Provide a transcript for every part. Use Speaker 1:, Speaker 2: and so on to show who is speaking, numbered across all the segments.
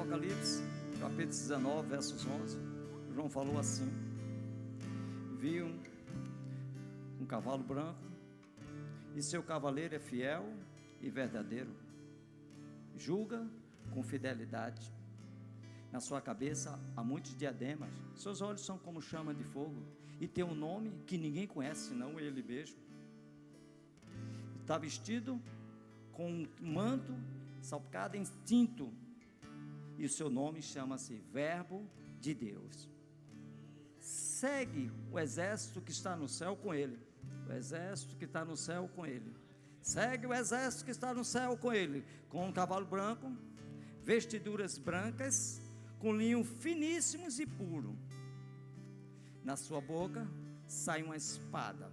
Speaker 1: Apocalipse, capítulo 19, versos 11, João falou assim: viu um cavalo branco, e seu cavaleiro é fiel e verdadeiro, julga com fidelidade. Na sua cabeça há muitos diademas, seus olhos são como chama de fogo, e tem um nome que ninguém conhece senão ele mesmo. Está vestido com um manto salpicado em tinto, e o seu nome chama-se Verbo de Deus. Segue o exército que está no céu com ele. O exército que está no céu com ele. Segue o exército que está no céu com ele, com um cavalo branco, vestiduras brancas, com linho finíssimos e puro. Na sua boca sai uma espada,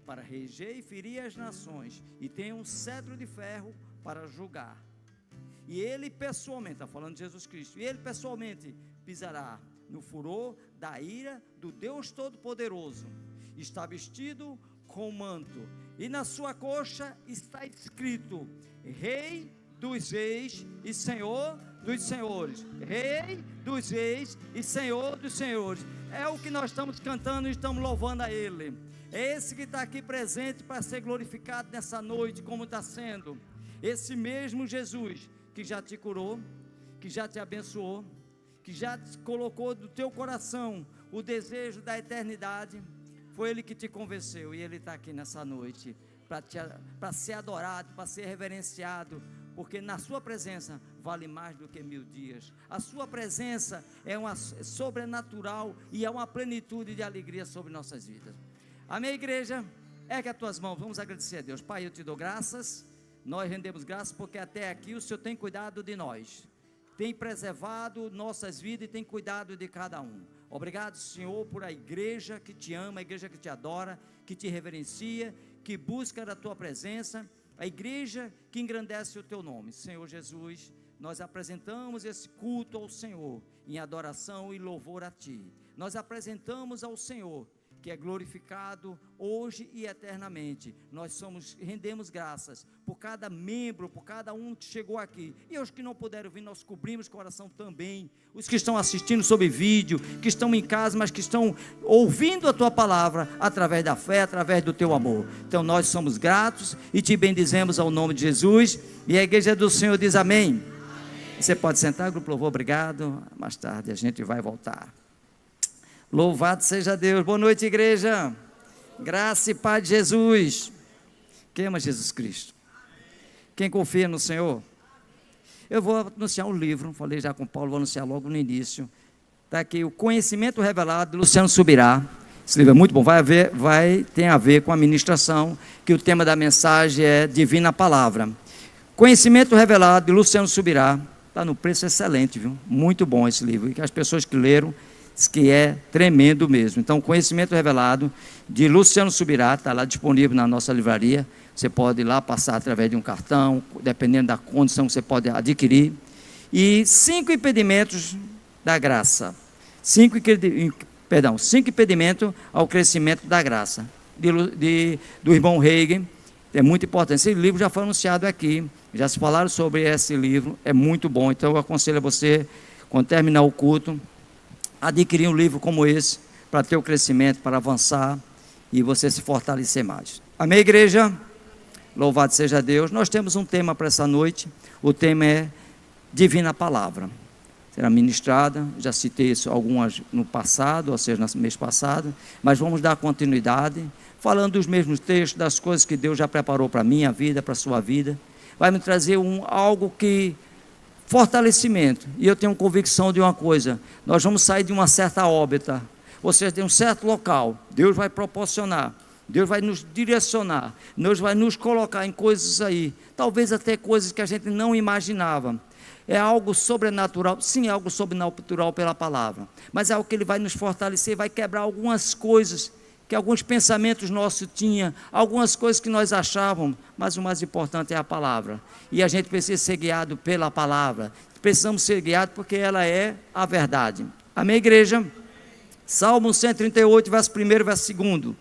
Speaker 1: para reger e ferir as nações, e tem um cetro de ferro para julgar. E ele pessoalmente, está falando de Jesus Cristo, e ele pessoalmente pisará no furor da ira do Deus Todo-Poderoso. Está vestido com manto, e na sua coxa está escrito: Rei dos reis e Senhor dos senhores. Rei dos reis e Senhor dos senhores. É o que nós estamos cantando e estamos louvando a Ele. É esse que está aqui presente para ser glorificado nessa noite, como está sendo. Esse mesmo Jesus que já te curou, que já te abençoou, que já te colocou no teu coração o desejo da eternidade, foi Ele que te convenceu, e Ele está aqui nessa noite para ser adorado, para ser reverenciado, porque na sua presença vale mais do que 1000 dias. A sua presença é uma sobrenatural e é uma plenitude de alegria sobre nossas vidas. Amém, igreja? Ergue as tuas mãos, vamos agradecer a Deus. Pai, eu te dou graças, nós rendemos graças porque até aqui o Senhor tem cuidado de nós, tem preservado nossas vidas e tem cuidado de cada um. Obrigado, Senhor, por a igreja que te ama, a igreja que te adora, que te reverencia, que busca da tua presença, a igreja que engrandece o teu nome. Senhor Jesus, nós apresentamos esse culto ao Senhor em adoração e louvor a ti. Nós apresentamos ao Senhor, que é glorificado hoje e eternamente. Nós rendemos graças por cada membro, por cada um que chegou aqui, e os que não puderam vir, nós cobrimos o coração também, os que estão assistindo sob vídeo, que estão em casa, mas que estão ouvindo a tua palavra, através da fé, através do teu amor. Então nós somos gratos e te bendizemos ao nome de Jesus, e a igreja do Senhor diz amém. Você pode sentar, grupo louvor, obrigado. Mais tarde a gente vai voltar. Louvado seja Deus. Boa noite, igreja. Graça e paz de Jesus. Quem ama Jesus Cristo? Quem confia no Senhor? Eu vou anunciar um livro, falei já com o Paulo, vou anunciar logo no início. Está aqui, O Conhecimento Revelado, de Luciano Subirá. Esse livro é muito bom, tem a ver com a ministração, que o tema da mensagem é Divina Palavra. Conhecimento Revelado, de Luciano Subirá. Está no preço excelente, viu? Muito bom esse livro, e que as pessoas que leram, que é tremendo mesmo. Então, Conhecimento Revelado, de Luciano Subirá, está lá disponível na nossa livraria. Você pode ir lá passar através de um cartão, dependendo da condição que você pode adquirir. E 5 impedimentos da graça. 5 impedimentos ao crescimento da graça, do irmão Reagan. É muito importante. Esse livro já foi anunciado aqui, já se falaram sobre esse livro, é muito bom. Então, eu aconselho a você, quando terminar o culto, adquirir um livro como esse, para ter o crescimento, para avançar e você se fortalecer mais. Amém, igreja? Louvado seja Deus. Nós temos um tema para essa noite, o tema é Divina Palavra. Será ministrada, já citei isso algumas no passado, ou seja, no mês passado, mas vamos dar continuidade, falando dos mesmos textos, das coisas que Deus já preparou para a minha vida, para a sua vida. Vai me trazer algo que fortalecimento, e eu tenho convicção de uma coisa: nós vamos sair de uma certa órbita, ou seja, de um certo local. Deus vai proporcionar, Deus vai nos direcionar, Deus vai nos colocar em coisas aí, talvez até coisas que a gente não imaginava. É algo sobrenatural, sim, é algo sobrenatural pela palavra, mas é algo que Ele vai nos fortalecer, vai quebrar algumas coisas que alguns pensamentos nossos tinham, algumas coisas que nós achávamos, mas o mais importante é a palavra, e a gente precisa ser guiado pela palavra, precisamos ser guiados porque ela é a verdade. Amém, igreja? Salmo 138, verso 1, verso 2.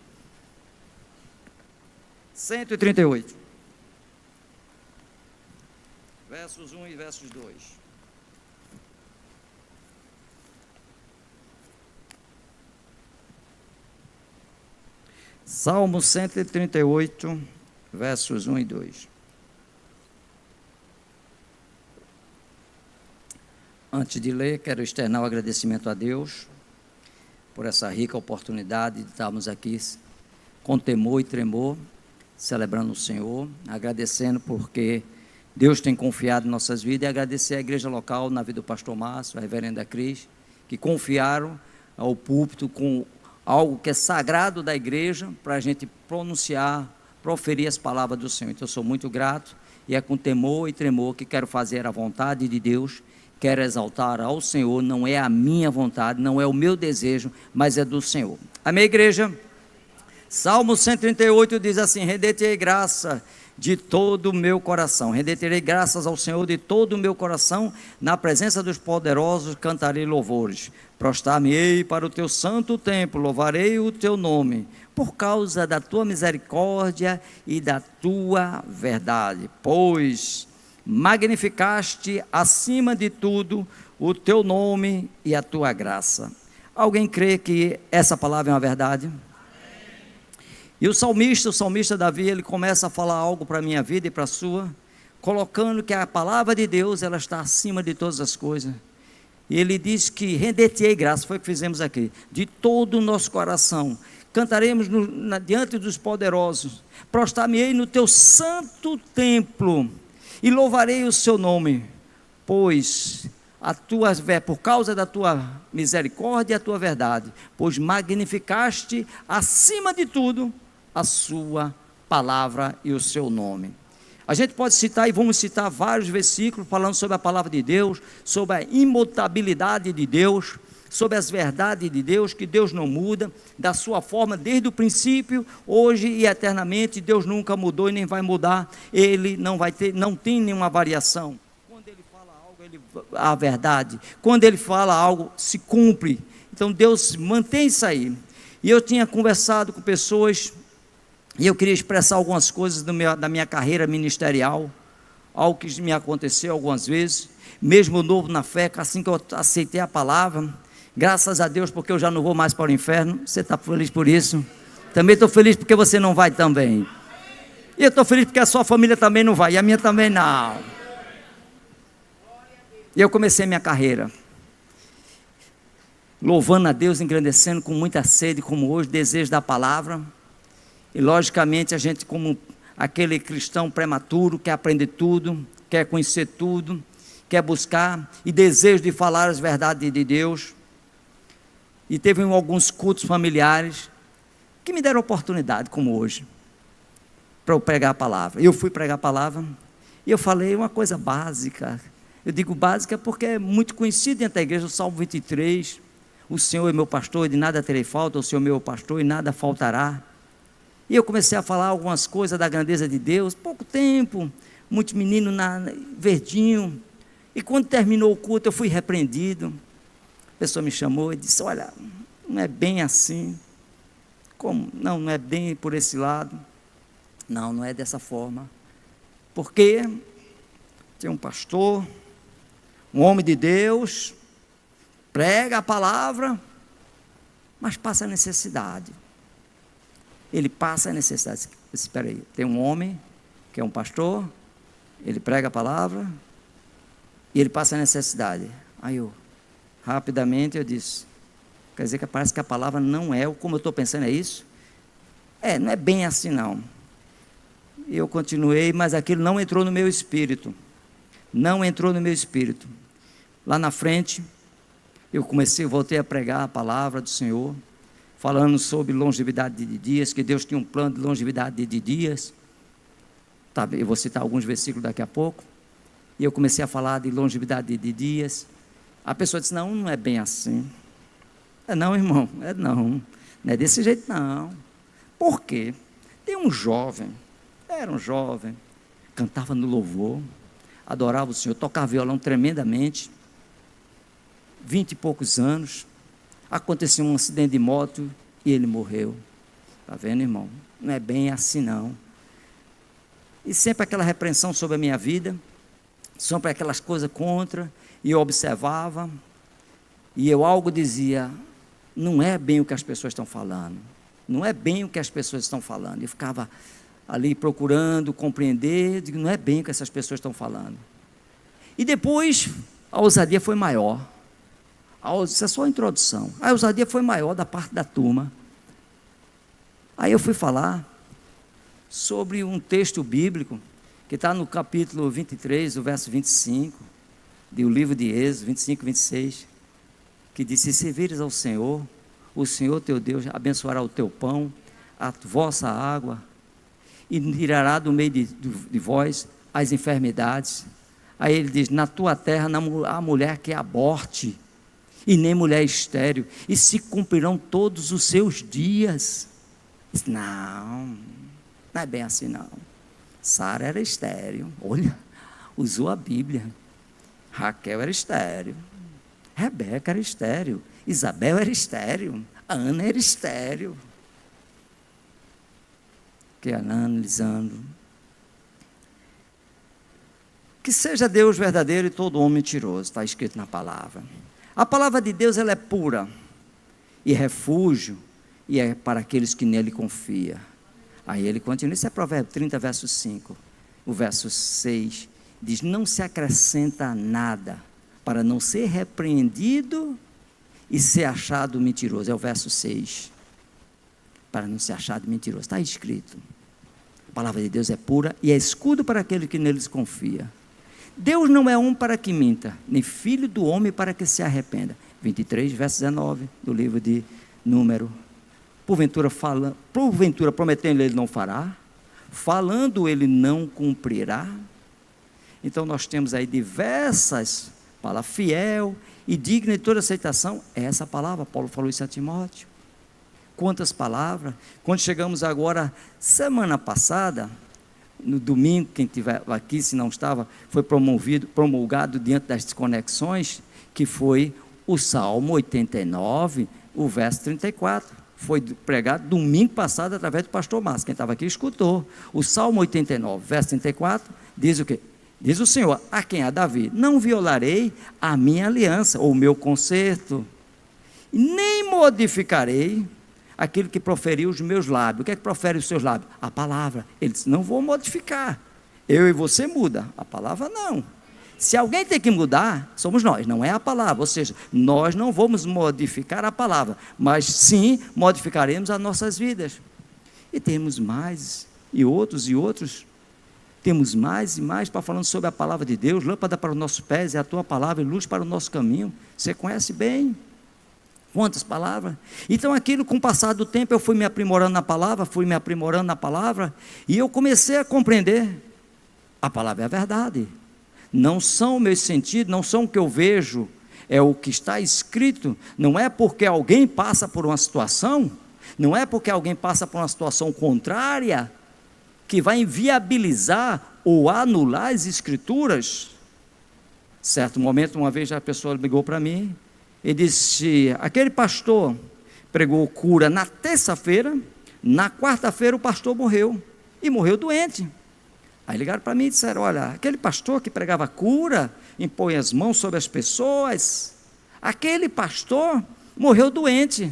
Speaker 1: 138. Versos 1 e versos 2. Salmo 138, versos 1 e 2. Antes de ler, quero externar o agradecimento a Deus por essa rica oportunidade de estarmos aqui com temor e tremor, celebrando o Senhor, agradecendo porque Deus tem confiado em nossas vidas, e agradecer à igreja local, na vida do pastor Márcio, a reverenda Cris, que confiaram ao púlpito com algo que é sagrado da igreja, para a gente pronunciar, proferir as palavras do Senhor. Então eu sou muito grato, e é com temor e tremor que quero fazer a vontade de Deus, quero exaltar ao Senhor, não é a minha vontade, não é o meu desejo, mas é do Senhor. Amém, igreja? Salmo 138 diz assim: render-te-ei graça de todo o meu coração, render-te-ei graças ao Senhor de todo o meu coração, na presença dos poderosos cantarei louvores, prostrar-me-ei para o teu santo templo, louvarei o teu nome, por causa da tua misericórdia e da tua verdade, pois magnificaste acima de tudo o teu nome e a tua graça. Alguém crê que essa palavra é uma verdade? E o salmista Davi, ele começa a falar algo para a minha vida e para a sua, colocando que a palavra de Deus, ela está acima de todas as coisas. E ele diz que render-te-ei graça, foi o que fizemos aqui, de todo o nosso coração. Cantaremos diante dos poderosos, prostrar-me-ei no teu santo templo, e louvarei o seu nome, pois por causa da tua misericórdia e a tua verdade, pois magnificaste acima de tudo a sua palavra e o seu nome. A gente pode citar, e vamos citar vários versículos falando sobre a palavra de Deus, sobre a imutabilidade de Deus, sobre as verdades de Deus, que Deus não muda, da sua forma desde o princípio, hoje e eternamente. Deus nunca mudou e nem vai mudar, Ele não tem nenhuma variação. Quando Ele fala algo, a verdade, quando Ele fala algo, se cumpre. Então Deus mantém isso aí. E eu tinha conversado com pessoas, e eu queria expressar algumas coisas da minha carreira ministerial, algo que me aconteceu algumas vezes, mesmo novo na fé, assim que eu aceitei a palavra. Graças a Deus, porque eu já não vou mais para o inferno. Você está feliz por isso? Também estou feliz porque você não vai também. E eu estou feliz porque a sua família também não vai, e a minha também não. E eu comecei minha carreira louvando a Deus, engrandecendo com muita sede, como hoje, desejo da palavra. E logicamente a gente, como aquele cristão prematuro, quer aprender tudo, quer conhecer tudo, quer buscar, e desejo de falar as verdades de Deus. E teve alguns cultos familiares que me deram oportunidade, como hoje, para eu pregar a palavra. Eu fui pregar a palavra e eu falei uma coisa básica. Eu digo básica porque é muito conhecido dentro da igreja, o Salmo 23, o Senhor é meu pastor e de nada terei falta, o Senhor é meu pastor e nada faltará. E eu comecei a falar algumas coisas da grandeza de Deus, pouco tempo, muito menino verdinho, e quando terminou o culto eu fui repreendido. A pessoa me chamou e disse: olha, não é bem assim. Como? Não é bem por esse lado. Não é dessa forma. Porque tem um pastor, um homem de Deus, prega a palavra, mas passa a necessidade. Ele passa a necessidade. Espera aí, tem um homem que é um pastor, ele prega a palavra e ele passa a necessidade. Aí rapidamente eu disse: quer dizer que parece que a palavra não é como eu estou pensando, é isso? Não é bem assim não. Eu continuei, mas aquilo não entrou no meu espírito. Não entrou no meu espírito. Lá na frente, voltei a pregar a palavra do Senhor, falando sobre longevidade de dias, que Deus tinha um plano de longevidade de dias. Eu vou citar alguns versículos daqui a pouco. E eu comecei a falar de longevidade de dias. A pessoa disse: não é bem assim. Não, irmão, não é desse jeito não. Por quê? Tem um jovem, era um jovem, cantava no louvor, adorava o Senhor, tocava violão tremendamente, 20 e poucos anos, aconteceu um acidente de moto e ele morreu. Está vendo, irmão? Não é bem assim não. E sempre aquela repreensão sobre a minha vida, sempre aquelas coisas contra, e eu observava, e eu algo dizia: não é bem o que as pessoas estão falando. não é bem o que as pessoas estão falando. Eu ficava ali procurando compreender, digo, não é bem o que essas pessoas estão falando. E depois, a ousadia foi maior. Isso é só a introdução. A ousadia foi maior da parte da turma. Aí eu fui falar sobre um texto bíblico, que está no capítulo 23, o verso 25, do livro de Êxodo, 25 e 26, que diz: se servires ao Senhor, o Senhor teu Deus abençoará o teu pão, a vossa água, e tirará do meio de vós as enfermidades. Aí ele diz: na tua terra não há mulher que aborte, e nem mulher estéril, e se cumprirão todos os seus dias. Não é bem assim não. Sara era estéril, olha, usou a Bíblia. Raquel era estéril, Rebeca era estéril, Isabel era estéril, Ana era estéril. Que analisando. Que seja Deus verdadeiro e todo homem mentiroso, está escrito na palavra. A palavra de Deus, ela é pura e refúgio, e é para aqueles que nele confiam. Aí ele continua, isso é Provérbios 30, verso 5. O verso 6 diz: não se acrescenta nada para não ser repreendido e ser achado mentiroso. É o verso 6. Para não ser achado mentiroso, está escrito. A palavra de Deus é pura e é escudo para aquele que neles confia. Deus não é homem para que minta, nem filho do homem para que se arrependa. 23, verso 19, do livro de Número. Porventura prometendo ele não fará, falando ele não cumprirá. Então nós temos aí diversas palavras, fiel e digna de toda aceitação, é essa palavra. Paulo falou isso a Timóteo. Quantas palavras. Quando chegamos agora, semana passada, no domingo, quem estiver aqui, se não estava, foi promulgado diante das desconexões, que foi o Salmo 89, o verso 34. Foi pregado domingo passado através do pastor Márcio. Quem estava aqui escutou. O Salmo 89, verso 34, diz o quê? Diz o Senhor, a quem? A Davi: não violarei a minha aliança, ou o meu concerto, nem modificarei aquilo que proferiu os meus lábios. O que é que profere os seus lábios? A palavra. Ele disse: não vou modificar. Eu e você muda, a palavra não. Se alguém tem que mudar, somos nós, não é a palavra. Ou seja, nós não vamos modificar a palavra, mas sim modificaremos as nossas vidas. E temos mais, e outros. Temos mais e mais para falando sobre a palavra de Deus. Lâmpada para os nossos pés é a tua palavra, e luz para o nosso caminho. Você conhece bem. Quantas palavras? Então aquilo, com o passar do tempo, eu fui me aprimorando na palavra, e eu comecei a compreender, a palavra é a verdade, não são meus sentidos, não são o que eu vejo, é o que está escrito. Não é porque alguém passa por uma situação, não é porque alguém passa por uma situação contrária, que vai inviabilizar ou anular as escrituras. Certo momento, uma vez a pessoa ligou para mim, e disse: aquele pastor pregou cura na terça-feira, na quarta-feira o pastor morreu, e morreu doente. Aí ligaram para mim e disseram: olha, aquele pastor que pregava cura, impõe as mãos sobre as pessoas, aquele pastor morreu doente.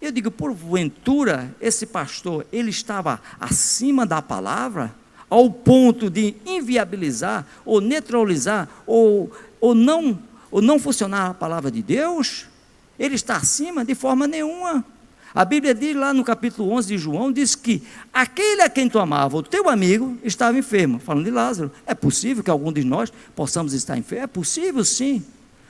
Speaker 1: Eu digo: porventura esse pastor, ele estava acima da palavra, ao ponto de inviabilizar, ou neutralizar, ou não funcionar a palavra de Deus? Ele está acima? De forma nenhuma. A Bíblia diz lá no capítulo 11 de João, diz que aquele a quem tu amava, o teu amigo, estava enfermo. Falando de Lázaro. É possível que algum de nós possamos estar enfermo? É possível, sim.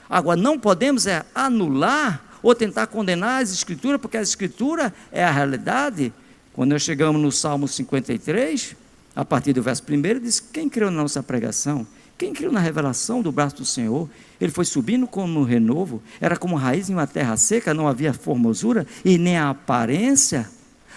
Speaker 1: Agora, não podemos anular ou tentar condenar as escrituras, porque a escritura é a realidade. Quando nós chegamos no Salmo 53, a partir do verso 1, diz: quem creu na nossa pregação? Quem creu na revelação do braço do Senhor? Ele foi subindo como um renovo, era como raiz em uma terra seca, não havia formosura e nem a aparência.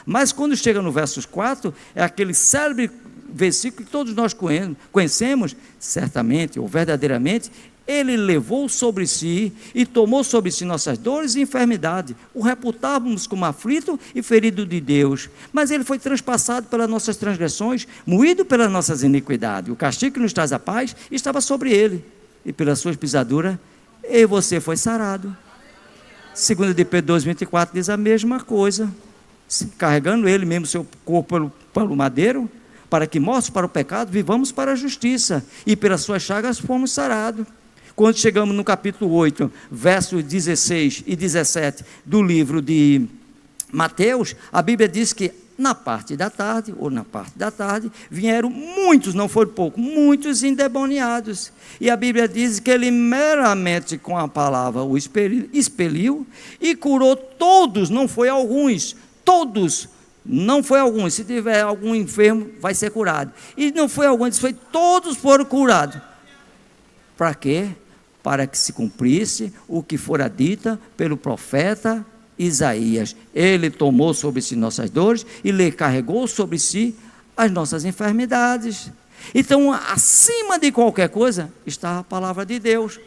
Speaker 1: Mas quando chega no verso 4, é aquele célebre versículo que todos nós conhecemos, certamente ou verdadeiramente, ele levou sobre si e tomou sobre si nossas dores e enfermidade. O reputávamos como aflito e ferido de Deus, mas ele foi transpassado pelas nossas transgressões, moído pelas nossas iniquidades. O castigo que nos traz a paz estava sobre ele, e pelas suas pisaduras, e você foi sarado. 2 de Pedro 2,24 diz a mesma coisa. carregando ele mesmo seu corpo pelo madeiro, para que mortos para o pecado, vivamos para a justiça, e pelas suas chagas fomos sarados. Quando chegamos no capítulo 8, versos 16 e 17 do livro de Mateus, a Bíblia diz que na parte da tarde, vieram muitos, não foi pouco, muitos endemoniados. E a Bíblia diz que ele meramente com a palavra o expeliu e curou todos, não foi alguns, todos, não foi alguns. Se tiver algum enfermo, vai ser curado. E não foi alguns, foi todos foram curados. Para quê? Para que se cumprisse o que fora dito pelo profeta Isaías. Ele tomou sobre si nossas dores e ele carregou sobre si as nossas enfermidades. Então, acima de qualquer coisa está a palavra de Deus.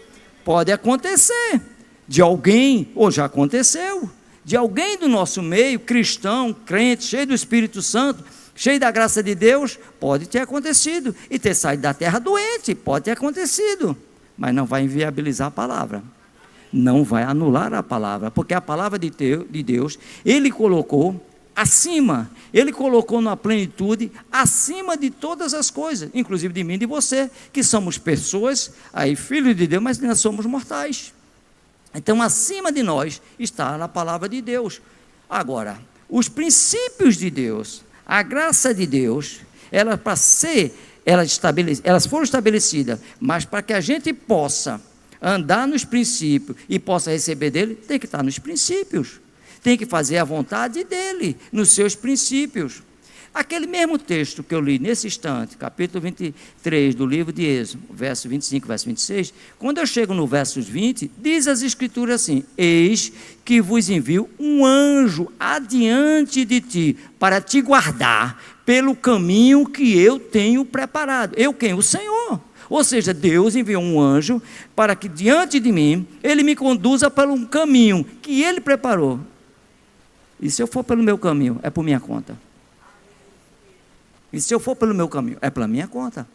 Speaker 1: Pode acontecer de alguém, ou já aconteceu, de alguém do nosso meio, cristão, crente, cheio do Espírito Santo, cheio da graça de Deus, pode ter acontecido, e ter saído da terra doente, pode ter acontecido, mas não vai inviabilizar a palavra, não vai anular a palavra, porque a palavra de Deus, Ele colocou acima, Ele colocou na plenitude, acima de todas as coisas, inclusive de mim e de você, que somos pessoas, aí filhos de Deus, mas ainda somos mortais. Então, acima de nós está na palavra de Deus. Agora, os princípios de Deus, a graça de Deus, elas foram estabelecidas, mas para que a gente possa andar nos princípios e possa receber dele, tem que estar nos princípios, tem que fazer a vontade dele, nos seus princípios. Aquele mesmo texto que eu li nesse instante, capítulo 23 do livro de Êxodo, verso 25, verso 26, quando eu chego no verso 20, diz as escrituras assim: eis que vos envio um anjo adiante de ti, para te guardar pelo caminho que eu tenho preparado. Eu quem? O Senhor. Ou seja, Deus enviou um anjo para que diante de mim, ele me conduza por um caminho que ele preparou. E se eu for pelo meu caminho, é por minha conta. E se eu for pelo meu caminho, é pela minha conta.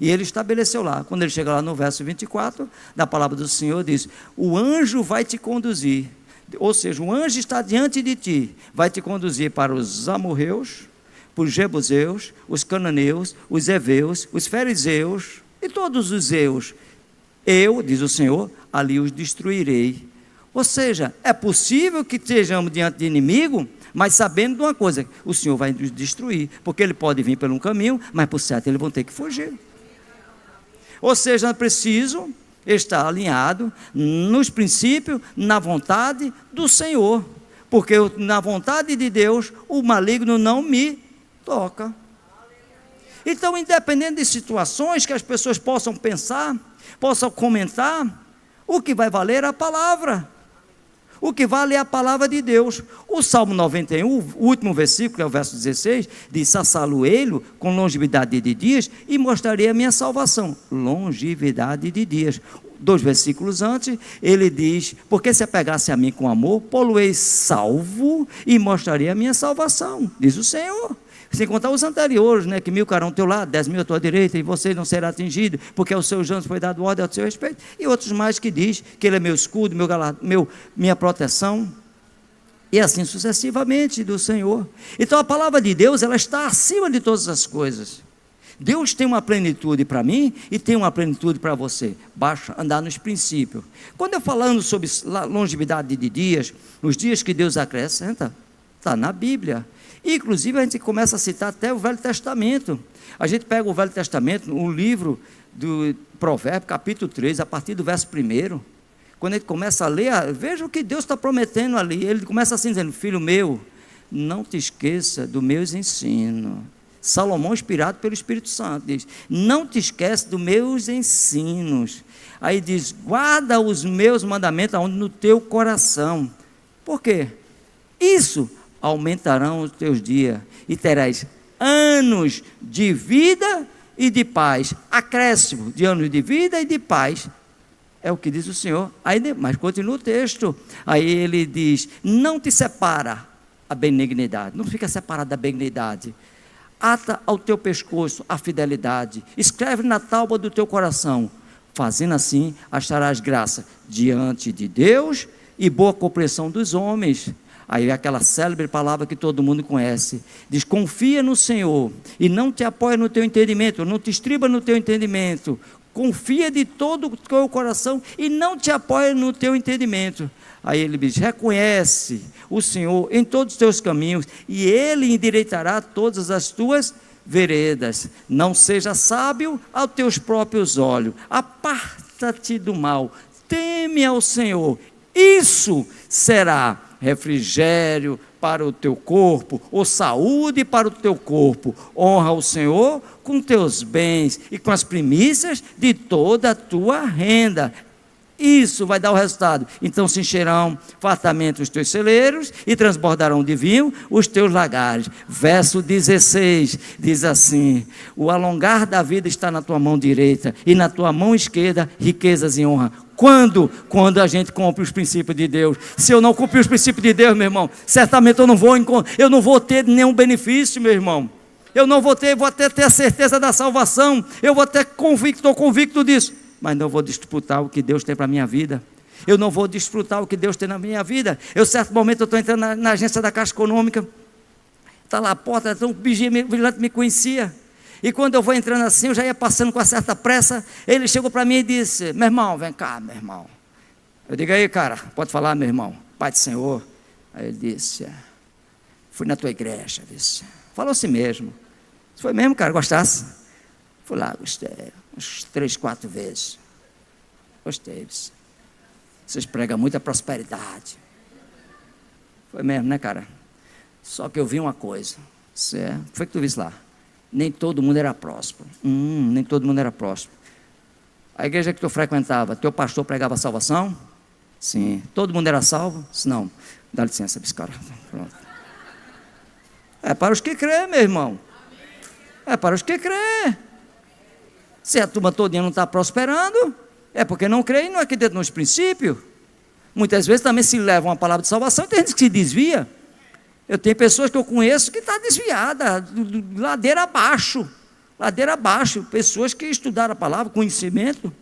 Speaker 1: E ele estabeleceu lá, quando ele chega lá no verso 24, da palavra do Senhor, diz: o anjo vai te conduzir, ou seja, o anjo está diante de ti, vai te conduzir para os amorreus, para os jebuseus, os cananeus, os heveus, os fariseus, e todos os zeus, eu, diz o Senhor, ali os destruirei. Ou seja, é possível que estejamos diante de inimigo, mas sabendo de uma coisa, o Senhor vai nos destruir, porque ele pode vir por um caminho, mas por certo eles vão ter que fugir. Ou seja, é preciso estar alinhado nos princípios, na vontade do Senhor, porque na vontade de Deus, o maligno não me toca. Então, independente de situações que as pessoas possam pensar, possam comentar, o que vai valer é a palavra. O que vale é a palavra de Deus. O Salmo 91, o último versículo, que é o verso 16, diz: saçaluei-lo com longevidade de dias e mostrarei a minha salvação. Longevidade de dias. 2 versículos antes, ele diz: porque se apegasse a mim com amor, pô-lo-ei salvo e mostrarei a minha salvação, diz o Senhor. Sem contar os anteriores, né, que 1000 cairão ao teu lado, 10.000 à tua direita, e você não será atingido, porque ao seu janto foi dado ordem ao seu respeito, e outros mais que diz que ele é meu escudo, minha proteção, e assim sucessivamente do Senhor. Então a palavra de Deus, ela está acima de todas as coisas. Deus tem uma plenitude para mim e tem uma plenitude para você. Basta andar nos princípios. Quando eu falando sobre longevidade de dias, os dias que Deus acrescenta, está na Bíblia. Inclusive a gente começa a citar até o Velho Testamento. A gente pega o Velho Testamento, o livro do Provérbio, capítulo 3, a partir do verso 1. Quando a gente começa a ler, veja o que Deus está prometendo ali. Ele começa assim dizendo: filho meu, não te esqueça dos meus ensinos. Salomão, inspirado pelo Espírito Santo, diz: não te esqueça dos meus ensinos. Aí diz: guarda os meus mandamentos aonde? No teu coração. Por quê? Isso aumentarão os teus dias e terás anos de vida e de paz. Acréscimo de anos de vida e de paz. É o que diz o Senhor. Aí, mas continua o texto. Aí ele diz: não te separa a benignidade. Não fica separado da benignidade. Ata ao teu pescoço a fidelidade. Escreve na tábua do teu coração. Fazendo assim, acharás graça diante de Deus e boa compreensão dos homens. Aí é aquela célebre palavra que todo mundo conhece. Diz, confia no Senhor e não te apoia no teu entendimento, não te estriba no teu entendimento. Confia de todo o teu coração e não te apoia no teu entendimento. Aí ele diz, reconhece o Senhor em todos os teus caminhos e Ele endireitará todas as tuas veredas. Não seja sábio aos teus próprios olhos. Aparta-te do mal. Teme ao Senhor. Isso será refrigério para o teu corpo, ou saúde para o teu corpo. Honra o Senhor com teus bens e com as primícias de toda a tua renda. Isso vai dar o resultado. Então se encherão fartamente os teus celeiros e transbordarão de vinho os teus lagares. Verso 16 diz assim: o alongar da vida está na tua mão direita e na tua mão esquerda riquezas e honra. Quando? Quando a gente cumpre os princípios de Deus. Se eu não cumprir os princípios de Deus, meu irmão, certamente eu não vou ter nenhum benefício, meu irmão. Eu não vou até ter a certeza da salvação. Eu vou até estou convicto disso. Mas não vou desfrutar o que Deus tem para a minha vida. Eu não vou desfrutar o que Deus tem na minha vida. Certo momento, eu estou entrando na agência da Caixa Econômica. Está lá a porta, então o vigilante me conhecia. E quando eu vou entrando assim, eu já ia passando com uma certa pressa. Ele chegou para mim e disse, meu irmão, vem cá, meu irmão. Eu digo, aí cara, pode falar, meu irmão, Pai do Senhor. Aí ele disse, fui na tua igreja, disse. Falou assim mesmo. Foi mesmo, cara, gostasse? Fui lá, gostei. Uns 3, 4 vezes. Gostei. Vocês pregam muita prosperidade. Foi mesmo, né, cara? Só que eu vi uma coisa. Foi que tu viste lá. Nem todo mundo era próspero. Nem todo mundo era próspero. A igreja que tu frequentava, teu pastor pregava salvação? Sim. Todo mundo era salvo? Não. Dá licença, cara. Pronto. É para os que crê, meu irmão. É para os que crê. Se a turma todinha não está prosperando, é porque não crê e não acredita nos princípios. Muitas vezes também se leva uma palavra de salvação e tem gente que se desvia. Eu tenho pessoas que eu conheço que está desviada, ladeira abaixo, pessoas que estudaram a palavra, conhecimento,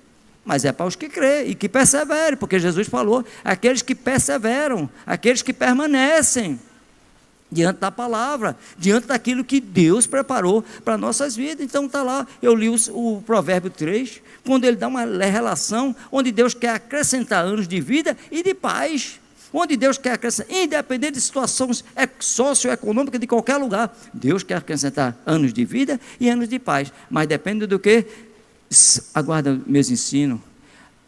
Speaker 1: mas é para os que crê e que perseverem, porque Jesus falou, aqueles que perseveram, aqueles que permanecem, diante da palavra, diante daquilo que Deus preparou para nossas vidas. Então está lá, eu li o Provérbio 3, quando ele dá uma relação, onde Deus quer acrescentar anos de vida e de paz, onde Deus quer acrescentar, independente de situações socioeconômicas de qualquer lugar, Deus quer acrescentar anos de vida e anos de paz, mas depende do que? Aguarda meus ensinos.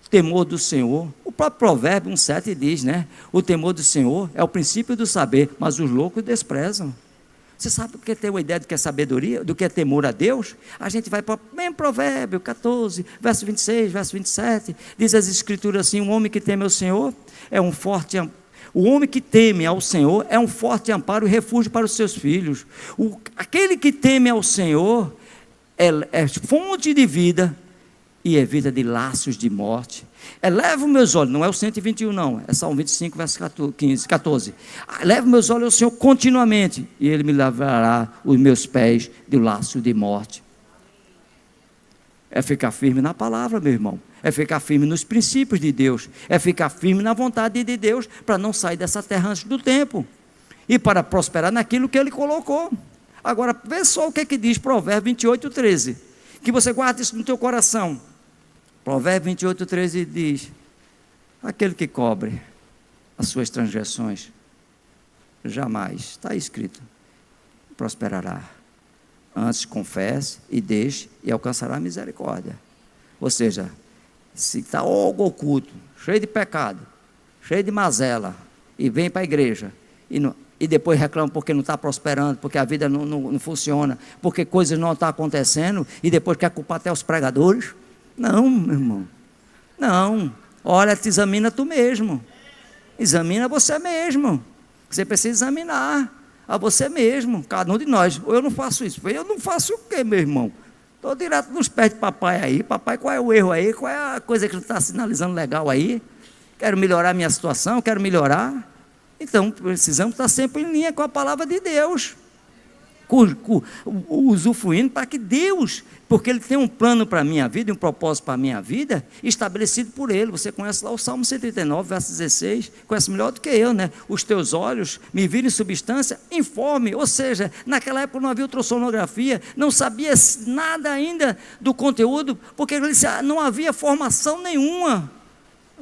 Speaker 1: Temor do Senhor, o próprio Provérbio 1,7 diz, né? O temor do Senhor é o princípio do saber, mas os loucos desprezam. Você sabe o que tem uma ideia do que é sabedoria, do que é temor a Deus? A gente vai para o mesmo Provérbio 14, verso 26, verso 27, diz as Escrituras assim: o homem que teme ao Senhor é um forte amparo. O homem que teme ao Senhor é um forte amparo e refúgio para os seus filhos. Aquele que teme ao Senhor é fonte de vida e evita de laços de morte. Eleva os meus olhos, não é o 121 não, é Salmo 25, verso 14. Eleva os meus olhos ao Senhor continuamente, e Ele me livrará os meus pés do laço de morte. É ficar firme na palavra, meu irmão, é ficar firme nos princípios de Deus, é ficar firme na vontade de Deus, para não sair dessa terra antes do tempo, e para prosperar naquilo que Ele colocou. Agora, vê só o que diz Provérbio 28, 13, que você guarda isso no teu coração. Provérbio 28, 13 diz: aquele que cobre as suas transgressões, jamais, está escrito, prosperará. Antes confesse e deixe e alcançará a misericórdia. Ou seja, se está algo oculto, cheio de pecado, cheio de mazela, e vem para a igreja, e depois reclama porque não está prosperando, porque a vida não funciona, porque coisas não estão acontecendo, e depois quer culpar até os pregadores. Não, meu irmão, não. Olha, te examina tu mesmo, examina você mesmo, você precisa examinar a você mesmo, cada um de nós. Ou eu não faço isso, eu não faço o quê, meu irmão? Estou direto nos pés de papai aí. Papai, qual é o erro aí? Qual é a coisa que ele está sinalizando legal aí? Quero melhorar a minha situação, quero melhorar. Então, precisamos estar sempre em linha com a palavra de Deus. usufruindo para que Deus, porque Ele tem um plano para a minha vida, um propósito para a minha vida, estabelecido por Ele. Você conhece lá o Salmo 139, verso 16, conhece melhor do que eu, né? Os teus olhos me viram em substância informe, ou seja, naquela época não havia ultrassonografia, não sabia nada ainda do conteúdo, porque ele disse, não havia formação nenhuma,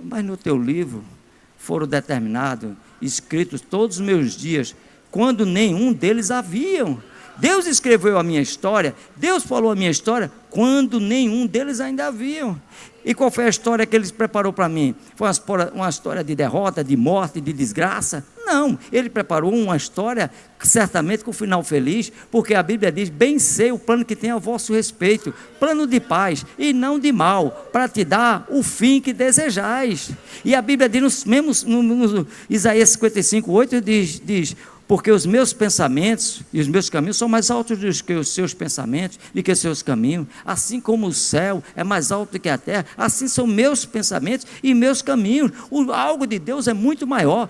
Speaker 1: mas no teu livro foram determinados, escritos todos os meus dias, quando nenhum deles haviam. Deus escreveu a minha história, Deus falou a minha história, quando nenhum deles ainda haviam. E qual foi a história que Ele preparou para mim? Foi uma história de derrota, de morte, de desgraça? Não, Ele preparou uma história, certamente com final feliz, porque a Bíblia diz, bem sei o plano que tem a vosso respeito, plano de paz e não de mal, para te dar o fim que desejais. E a Bíblia diz, no Isaías 55, 8, diz, porque os meus pensamentos e os meus caminhos são mais altos do que os seus pensamentos, do que os seus caminhos, assim como o céu é mais alto do que a terra, assim são meus pensamentos e meus caminhos. Algo de Deus é muito maior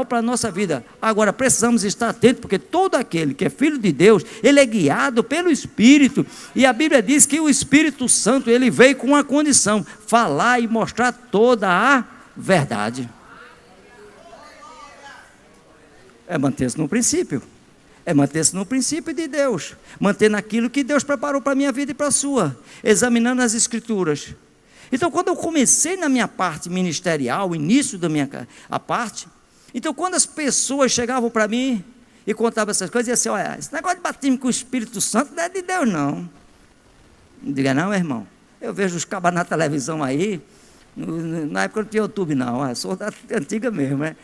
Speaker 1: para a nossa vida. Agora precisamos estar atentos, porque todo aquele que é filho de Deus, ele é guiado pelo Espírito, e a Bíblia diz que o Espírito Santo, ele veio com uma condição, falar e mostrar toda a verdade. É manter-se no princípio. É manter-se no princípio de Deus. Manter naquilo que Deus preparou para a minha vida e para a sua. Examinando as Escrituras. Então, quando eu comecei na minha parte ministerial, o início da minha parte, então, quando as pessoas chegavam para mim e contavam essas coisas, diziam assim, olha, esse negócio de batismo com o Espírito Santo não é de Deus, não. Não diga não, irmão. Eu vejo os cabas na televisão aí, na época não tinha YouTube, não. Eu sou da antiga mesmo, né?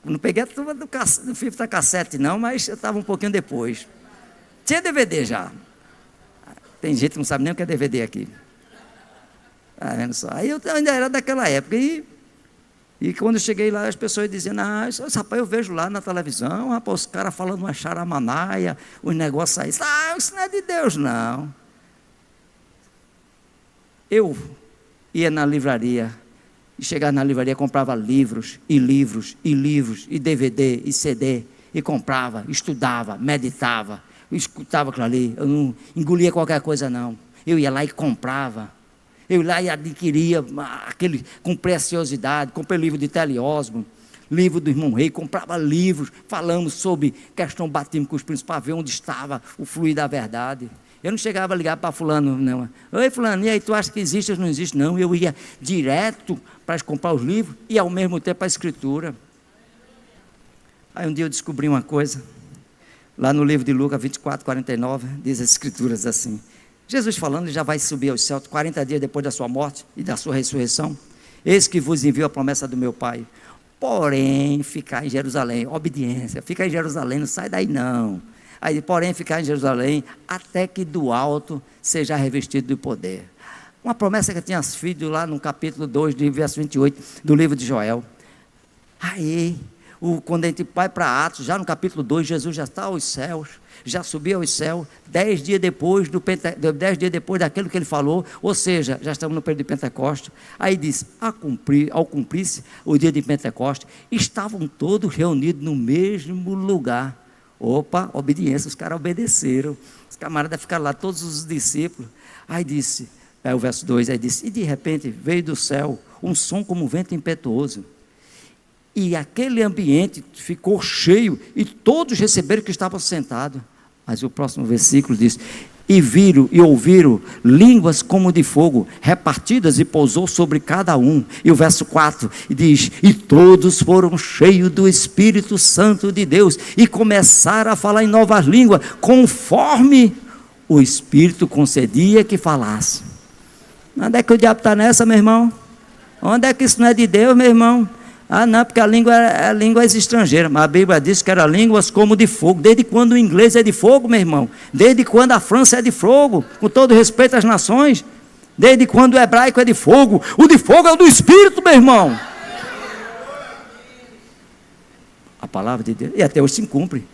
Speaker 1: Não peguei a turma do fita cassete não, mas eu estava um pouquinho depois. Tinha DVD já. Tem gente que não sabe nem o que é DVD aqui. Tá vendo só? Aí eu ainda era daquela época. E quando eu cheguei lá, as pessoas diziam, rapaz, eu vejo lá na televisão, rapaz, os caras falando uma charamanaia, os negócios aí. Isso não é de Deus, não. Eu ia na livraria, e chegava na livraria, comprava livros, e DVD, e CD, e comprava, estudava, meditava, escutava aquilo ali, eu não engolia qualquer coisa não, eu ia lá e comprava, eu ia lá e adquiria aquele com preciosidade, comprei livro de Telly Osborne, livro do irmão Rei, comprava livros, falando sobre questão batismo com os príncipes, para ver onde estava o fluir da verdade. Eu não chegava a ligar para fulano, não. Oi, fulano, e aí, tu acha que existe ou não existe? Não, eu ia direto para comprar os livros e ao mesmo tempo para a Escritura. Aí um dia eu descobri uma coisa, lá no livro de Lucas 24, 49, diz as Escrituras assim, Jesus falando, ele já vai subir aos céus 40 dias depois da sua morte e da sua ressurreição. Eis que vos envio a promessa do meu Pai. Porém, ficar em Jerusalém, obediência, fica em Jerusalém, não sai daí não. Aí, porém, ficar em Jerusalém, até que do alto seja revestido de poder. Uma promessa que tinha feito lá no capítulo 2, do verso 28, do livro de Joel. Aí, quando a gente vai para Atos, já no capítulo 2, Jesus já está aos céus, já subiu aos céus, 10 dias depois daquilo que ele falou, ou seja, já estamos no período de Pentecostes. Aí diz, ao cumprir-se o dia de Pentecostes, estavam todos reunidos no mesmo lugar. Opa, obediência, os caras obedeceram, os camaradas ficaram lá, todos os discípulos. Aí disse, o verso 2, aí disse, e de repente veio do céu um som como um vento impetuoso, e aquele ambiente ficou cheio, e todos receberam que estavam sentados. Mas o próximo versículo diz, e viram e ouviram línguas como de fogo, repartidas, e pousou sobre cada um. E o verso 4 diz, e todos foram cheios do Espírito Santo de Deus, e começaram a falar em novas línguas, conforme o Espírito concedia que falasse. Onde é que o diabo está nessa, meu irmão? Onde é que isso não é de Deus, meu irmão? Não, porque a língua é línguas estrangeiras, mas a Bíblia diz que eram línguas como de fogo. Desde quando o inglês é de fogo, meu irmão? Desde quando a França é de fogo? Com todo respeito às nações. Desde quando o hebraico é de fogo? O de fogo é o do Espírito, meu irmão. A palavra de Deus, e até hoje se cumpre.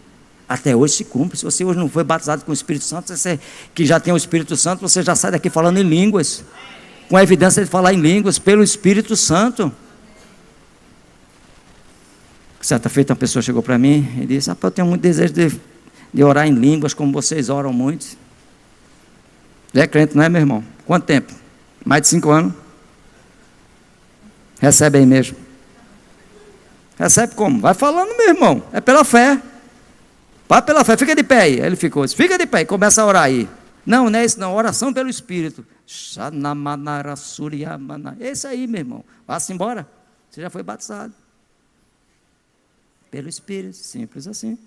Speaker 1: Até hoje se cumpre. Se você hoje não foi batizado com o Espírito Santo, você que já tem o Espírito Santo, você já sai daqui falando em línguas, com a evidência de falar em línguas pelo Espírito Santo. Certa feita uma pessoa chegou para mim e disse, rapaz, eu tenho muito desejo de orar em línguas, como vocês oram muito. Já é crente, não é, meu irmão? Quanto tempo? Mais de 5 anos? Recebe aí mesmo. Recebe como? Vai falando, meu irmão. É pela fé. Vai pela fé. Fica de pé aí. Ele ficou assim. Fica de pé e começa a orar aí. Não, não é isso não. Oração pelo Espírito. É isso aí, meu irmão. Vá-se embora. Você já foi batizado. Pelo Espírito. Simples assim.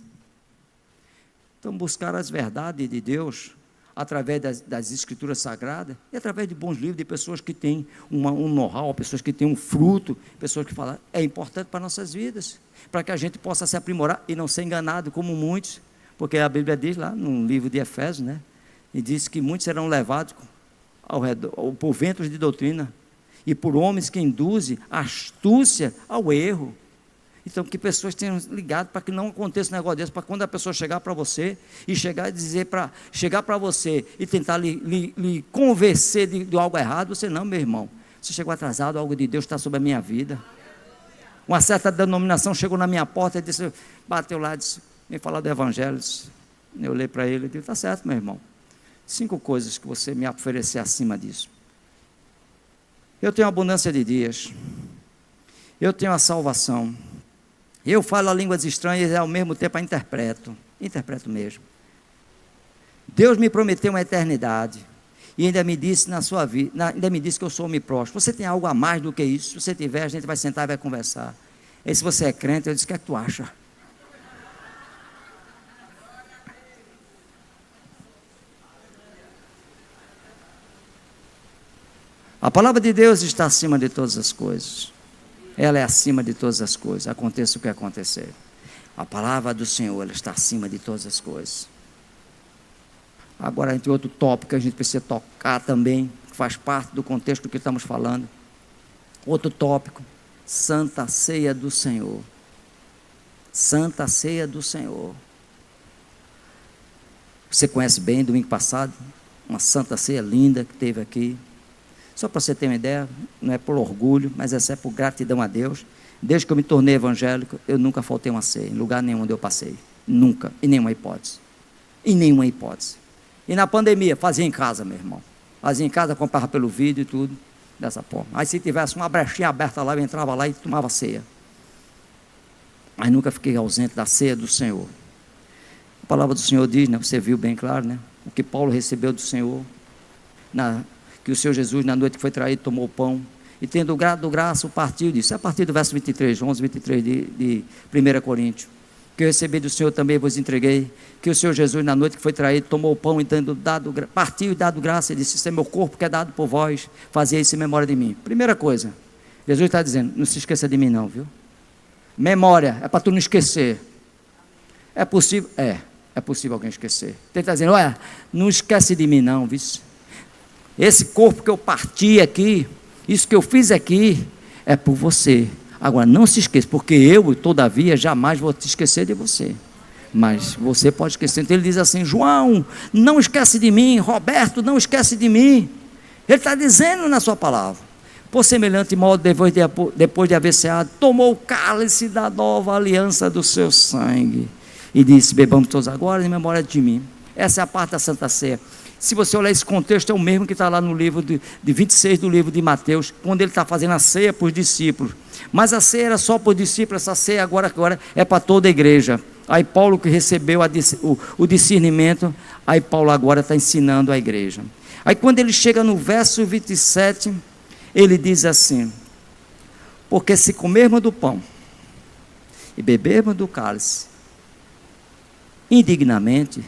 Speaker 1: Então, buscar as verdades de Deus através das escrituras sagradas e através de bons livros, de pessoas que têm um know-how, pessoas que têm um fruto, pessoas que falam, é importante para nossas vidas, para que a gente possa se aprimorar e não ser enganado como muitos, porque a Bíblia diz lá no livro de Efésios, né, e diz que muitos serão levados por ventos de doutrina e por homens que induzem astúcia ao erro. Então, que pessoas tenham ligado para que não aconteça um negócio desse, para quando a pessoa chegar para você e chegar para você e tentar lhe convencer de algo errado, você não, meu irmão, você chegou atrasado, algo de Deus está sobre a minha vida. Uma certa denominação chegou na minha porta e disse, bateu lá, disse, vem falar do Evangelho. Eu olhei para ele e disse, está certo, meu irmão, 5 coisas que você me oferecer acima disso. Eu tenho abundância de dias, eu tenho a salvação, eu falo línguas estranhas e ao mesmo tempo a interpreto mesmo. Deus me prometeu uma eternidade e ainda me disse ainda me disse que eu sou homem próspero. Você tem algo a mais do que isso? Se você tiver, a gente vai sentar e vai conversar. E se você é crente, eu disse, o que é que tu acha? A palavra de Deus está acima de todas as coisas. Ela é acima de todas as coisas, aconteça o que acontecer. A palavra do Senhor, ela está acima de todas as coisas. Agora, entre outro tópico que a gente precisa tocar também, que faz parte do contexto do que estamos falando. Outro tópico, Santa Ceia do Senhor. Santa Ceia do Senhor. Você conhece bem, domingo passado, uma Santa Ceia linda que teve aqui. Só para você ter uma ideia, não é por orgulho, mas é por gratidão a Deus. Desde que eu me tornei evangélico, eu nunca faltei uma ceia, em lugar nenhum onde eu passei. Nunca, em nenhuma hipótese. Em nenhuma hipótese. E na pandemia, fazia em casa, meu irmão. Fazia em casa, comprava pelo vídeo e tudo, dessa forma. Aí se tivesse uma brechinha aberta lá, eu entrava lá e tomava ceia. Mas nunca fiquei ausente da ceia do Senhor. A palavra do Senhor diz, né, você viu bem claro, né, o que Paulo recebeu do Senhor, que o Senhor Jesus, na noite que foi traído, tomou o pão, e tendo dado graça, partiu disso. É a partir do verso 23, 11, 23 de 1 Coríntios. Que eu recebi do Senhor também vos entreguei, que o Senhor Jesus, na noite que foi traído, tomou o pão, e tendo partiu e dado graça, e disse, isso é meu corpo que é dado por vós, fazia isso em memória de mim. Primeira coisa, Jesus está dizendo, não se esqueça de mim não, viu? Memória, é para tu não esquecer. É possível? É possível alguém esquecer. Ele está dizendo, olha, não esquece de mim não, viu? Esse corpo que eu parti aqui, isso que eu fiz aqui, é por você. Agora, não se esqueça, porque eu, todavia, jamais vou te esquecer de você. Mas você pode esquecer. Então ele diz assim, João, não esquece de mim. Roberto, não esquece de mim. Ele está dizendo na sua palavra. Por semelhante modo, depois de haver ceado, tomou o cálice da nova aliança do seu sangue. E disse, bebamos todos agora em memória de mim. Essa é a parte da Santa Ceia. Se você olhar esse contexto, é o mesmo que está lá no livro de 26 do livro de Mateus, quando ele está fazendo a ceia para os discípulos. Mas a ceia era só para os discípulos, essa ceia agora é para toda a igreja. Aí Paulo que recebeu o discernimento, aí Paulo agora está ensinando a igreja. Aí quando ele chega no verso 27, ele diz assim, porque se comermos do pão e bebermos do cálice, indignamente,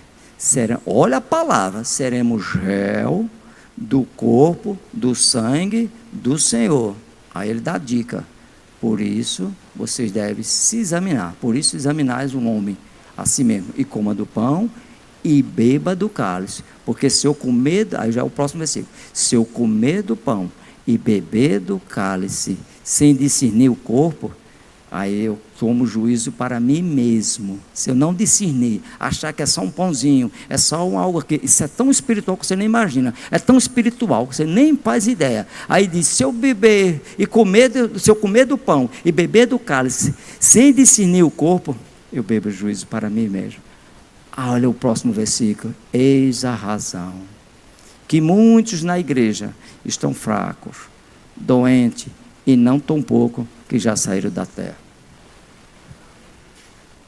Speaker 1: olha a palavra, seremos réu do corpo, do sangue do Senhor. Aí ele dá a dica, por isso vocês devem se examinar, por isso examinais um homem a si mesmo, e coma do pão e beba do cálice, porque se eu comer, aí já é o próximo versículo, se eu comer do pão e beber do cálice, sem discernir o corpo, aí eu tomo juízo para mim mesmo. Se eu não discernir, achar que é só um pãozinho, é só algo aqui, isso é tão espiritual que você nem imagina, é tão espiritual que você nem faz ideia. Aí diz, se eu beber e se eu comer do pão e beber do cálice, sem discernir o corpo, eu bebo juízo para mim mesmo. Olha o próximo versículo. Eis a razão que muitos na igreja estão fracos, doentes e não tão pouco que já saíram da terra.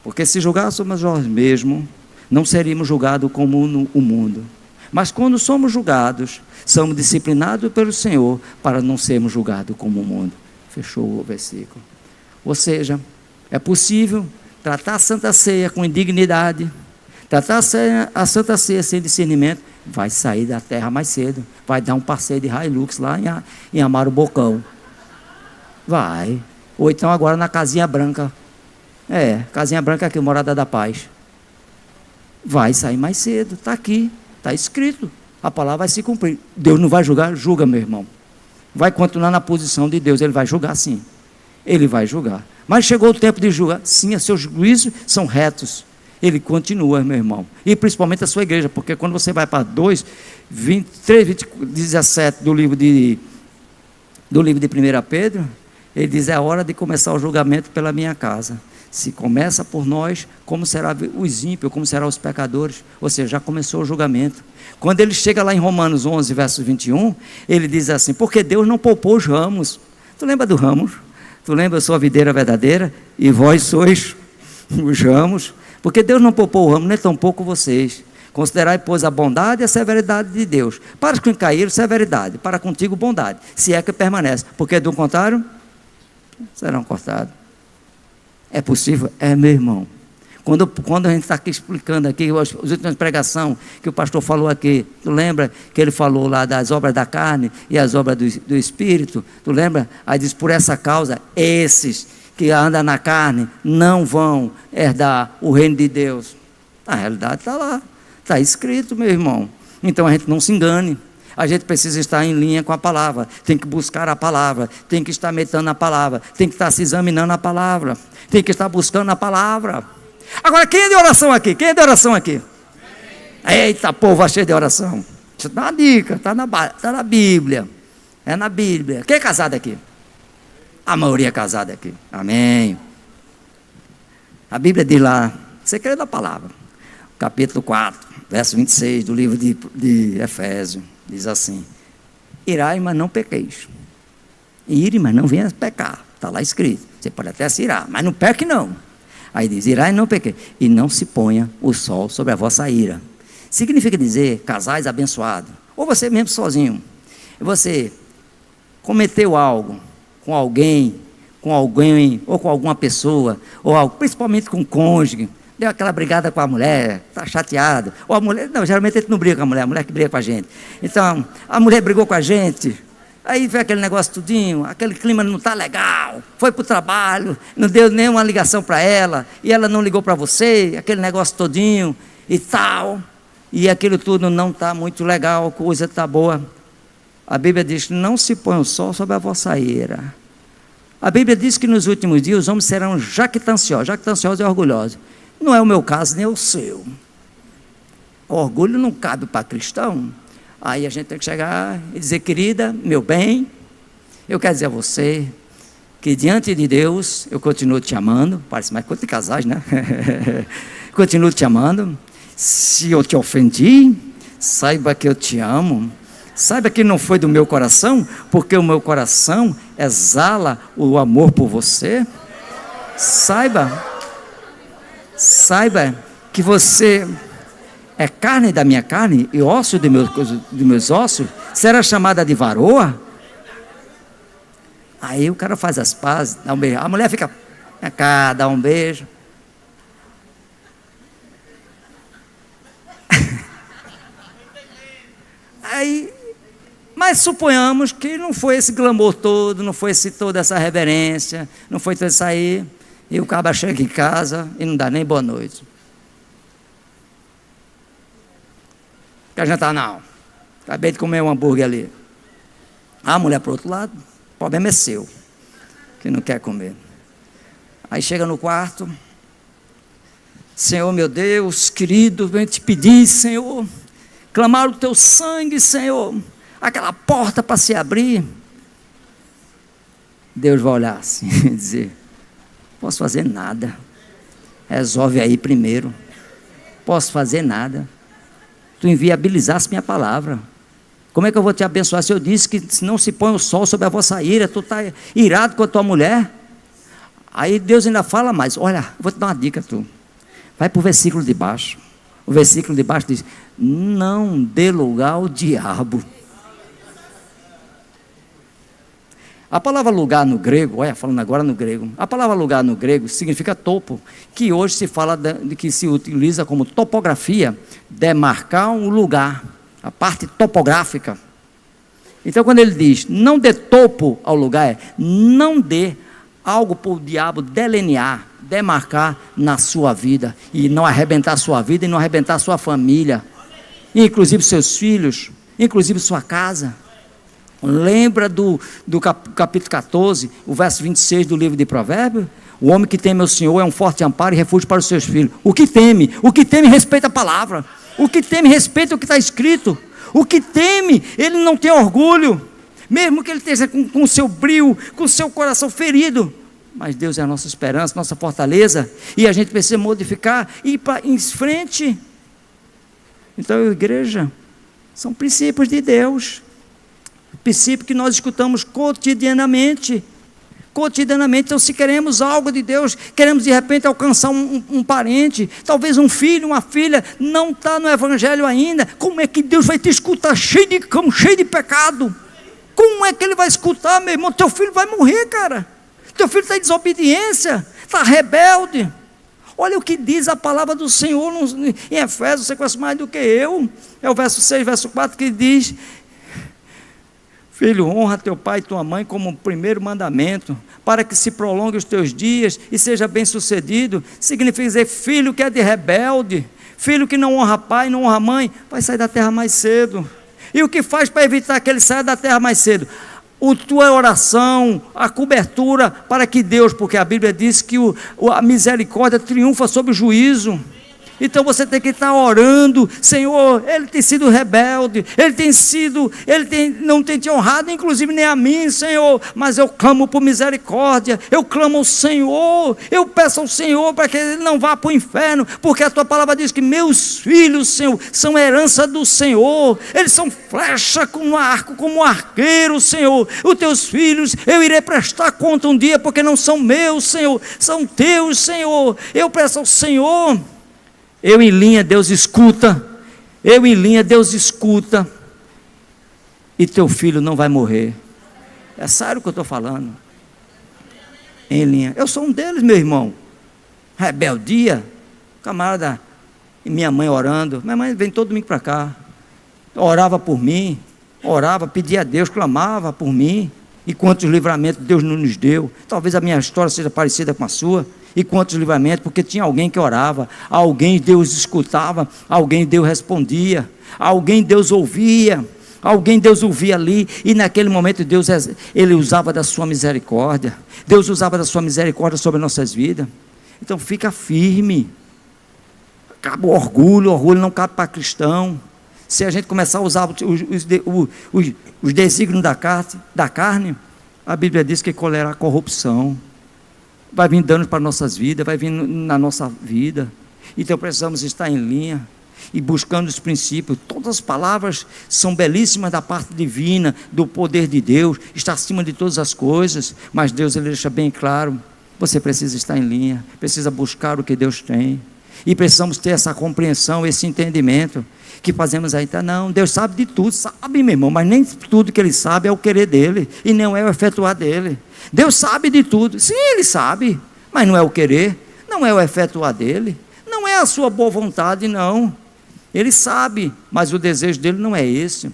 Speaker 1: Porque se julgássemos nós mesmos, não seríamos julgados como o mundo. Mas quando somos julgados, somos disciplinados pelo Senhor para não sermos julgados como o mundo. Fechou o versículo. Ou seja, é possível tratar a Santa Ceia com indignidade, tratar a Santa Ceia sem discernimento, vai sair da terra mais cedo, vai dar um passeio de Hilux lá em Amaro Bocão. Vai. Ou então agora na Casinha Branca. Casinha Branca aqui, Morada da Paz. Vai sair mais cedo, está aqui, está escrito. A palavra vai se cumprir. Deus não vai julgar? Julga, meu irmão. Vai continuar na posição de Deus, Ele vai julgar sim. Ele vai julgar. Mas chegou o tempo de julgar. Sim, os seus juízos são retos. Ele continua, meu irmão. E principalmente a sua igreja, porque quando você vai para 17 do livro de 1 Pedro, ele diz, é hora de começar o julgamento pela minha casa. Se começa por nós, como será os ímpios, como serão os pecadores? Ou seja, já começou o julgamento. Quando ele chega lá em Romanos 11, verso 21, ele diz assim, porque Deus não poupou os ramos. Tu lembra do ramo? Tu lembra, eu sou a videira verdadeira e vós sois os ramos. Porque Deus não poupou o ramo, nem tampouco vocês. Considerai, pois, a bondade e a severidade de Deus. Para os que caíram, severidade. Para contigo, bondade. Se é que permanece. Porque do contrário, serão cortados. É possível? É, meu irmão. Quando a gente está aqui explicando aqui, as últimas pregações que o pastor falou aqui, tu lembra que ele falou lá das obras da carne e as obras do Espírito? Tu lembra? Aí diz, por essa causa, esses que andam na carne não vão herdar o reino de Deus. A realidade está lá, está escrito, meu irmão. Então a gente não se engane. A gente precisa estar em linha com a palavra, tem que buscar a palavra, tem que estar meditando a palavra, tem que estar se examinando a palavra, tem que estar buscando a palavra. Agora, quem é de oração aqui? Quem é de oração aqui? Eita, povo, achei de oração. Isso dá uma dica, está na Bíblia. É na Bíblia. Quem é casado aqui? A maioria é casada aqui. Amém. A Bíblia diz lá, segredo da palavra, capítulo 4, verso 26 do livro de Efésios. Diz assim, irai, mas não pequeis. Ire, mas não venha pecar. Está lá escrito. Você pode até se irar, mas não peque não. Aí diz, irai e não pequeis. E não se ponha o sol sobre a vossa ira. Significa dizer, casais abençoados. Ou você mesmo sozinho. Você cometeu algo com alguém, ou com alguma pessoa, ou algo, principalmente com o cônjuge. Deu aquela brigada com a mulher, está chateado. Ou a mulher, não, geralmente a gente não briga com a mulher que briga com a gente. Então, a mulher brigou com a gente, aí veio aquele negócio tudinho, aquele clima não está legal, foi para o trabalho, não deu nenhuma ligação para ela, e ela não ligou para você, aquele negócio todinho e tal, e aquilo tudo não está muito legal, a coisa está boa. A Bíblia diz que não se põe o sol sobre a vossa ira. A Bíblia diz que nos últimos dias os homens serão jactanciosos e orgulhosos. Não é o meu caso, nem o seu. O orgulho não cabe para cristão. Aí a gente tem que chegar e dizer, querida, meu bem, eu quero dizer a você que diante de Deus eu continuo te amando. Parece mais coisa de casais, né? Continuo te amando. Se eu te ofendi, saiba que eu te amo. Saiba que não foi do meu coração, porque o meu coração exala o amor por você. Saiba que você é carne da minha carne e osso dos meus ossos, será chamada de varoa. Aí o cara faz as pazes, dá um beijo, a mulher fica cá, dá um beijo. Aí, mas suponhamos que não foi esse glamour todo, não foi toda essa reverência, não foi tudo isso aí. E o cabra chega em casa e não dá nem boa noite. Quer jantar? Não. Acabei de comer um hambúrguer ali. A mulher para o outro lado, o problema é seu, que não quer comer. Aí chega no quarto, Senhor meu Deus, querido, venho te pedir, Senhor, clamar o teu sangue, Senhor, aquela porta para se abrir. Deus vai olhar assim e dizer, posso fazer nada, resolve aí primeiro. posso fazer nada. Tu inviabilizaste minha palavra. Como é que eu vou te abençoar se eu disse que se não se põe o sol sobre a vossa ira, tu está irado com a tua mulher? Aí Deus ainda fala mais, olha, vou te dar uma dica, tu. Vai para o versículo de baixo. O versículo de baixo diz, não dê lugar ao diabo. A palavra lugar no grego, olha, falando agora no grego, a palavra lugar no grego significa topo, que hoje se fala que se utiliza como topografia, demarcar um lugar, a parte topográfica. Então quando ele diz, não dê topo ao lugar, não dê algo para o diabo delinear, demarcar na sua vida, e não arrebentar a sua vida, e não arrebentar a sua família, inclusive seus filhos, inclusive sua casa. Lembra do capítulo 14, o verso 26 do livro de Provérbios? O homem que teme ao Senhor é um forte amparo e refúgio para os seus filhos. O que teme respeita a palavra. O que teme respeita o que está escrito. O que teme, ele não tem orgulho, mesmo que ele esteja com o seu brio, com o seu coração ferido. Mas Deus é a nossa esperança, nossa fortaleza, e a gente precisa modificar e ir em frente. Então, igreja, são princípios de Deus, princípios que nós escutamos cotidianamente. Então, se queremos algo de Deus, queremos de repente alcançar um parente, talvez um filho, uma filha, não está no evangelho ainda, como é que Deus vai te escutar cheio de cão, cheio de pecado? Como é que ele vai escutar, meu irmão? Teu filho vai morrer, cara. Teu filho está em desobediência, está rebelde. Olha o que diz a palavra do Senhor em Efésios, você conhece mais do que eu. É o verso 6, verso 4 que diz: filho, honra teu pai e tua mãe como o primeiro mandamento, para que se prolongue os teus dias e seja bem sucedido. Significa dizer, filho que é de rebelde, filho que não honra pai, não honra mãe, vai sair da terra mais cedo. E o que faz para evitar que ele saia da terra mais cedo? A tua oração, a cobertura para que Deus, porque a Bíblia diz que a misericórdia triunfa sobre o juízo. Então você tem que estar orando, Senhor, ele tem sido rebelde, não tem te honrado, inclusive nem a mim, Senhor, mas eu clamo por misericórdia, eu clamo ao Senhor, eu peço ao Senhor para que ele não vá para o inferno, porque a tua palavra diz que meus filhos, Senhor, são herança do Senhor, eles são flecha com um arco, como um arqueiro, Senhor. Os teus filhos eu irei prestar conta um dia, porque não são meus, Senhor, são teus, Senhor. Eu peço ao Senhor. Eu em linha, Deus escuta. Eu em linha, Deus escuta. E teu filho não vai morrer. É sério o que eu estou falando. Em linha. Eu sou um deles, meu irmão. Rebeldia. Camarada. E minha mãe orando. Minha mãe vem todo domingo para cá. Orava por mim. Orava, pedia a Deus, clamava por mim. E quantos livramentos Deus não nos deu. Talvez a minha história seja parecida com a sua. E quantos livramentos, porque tinha alguém que orava, alguém Deus escutava, alguém Deus respondia, alguém Deus ouvia ali, e naquele momento Deus, ele usava da sua misericórdia, Deus usava da sua misericórdia sobre nossas vidas. Então fica firme, acaba o orgulho não cabe para cristão. Se a gente começar a usar os desígnios da carne, a Bíblia diz que colherá corrupção. Vai vir danos para nossas vidas, vai vir na nossa vida. Então precisamos estar em linha e buscando os princípios. Todas as palavras são belíssimas da parte divina, do poder de Deus, está acima de todas as coisas, mas Deus, ele deixa bem claro, você precisa estar em linha, precisa buscar o que Deus tem, e precisamos ter essa compreensão, esse entendimento, que fazemos aí, não, Deus sabe de tudo, sabe, meu irmão, mas nem tudo que ele sabe é o querer dele, e não é o efetuar dele. Deus sabe de tudo, sim, ele sabe, mas não é o querer, não é o efetuar dele, não é a sua boa vontade, não. Ele sabe, mas o desejo dele não é esse.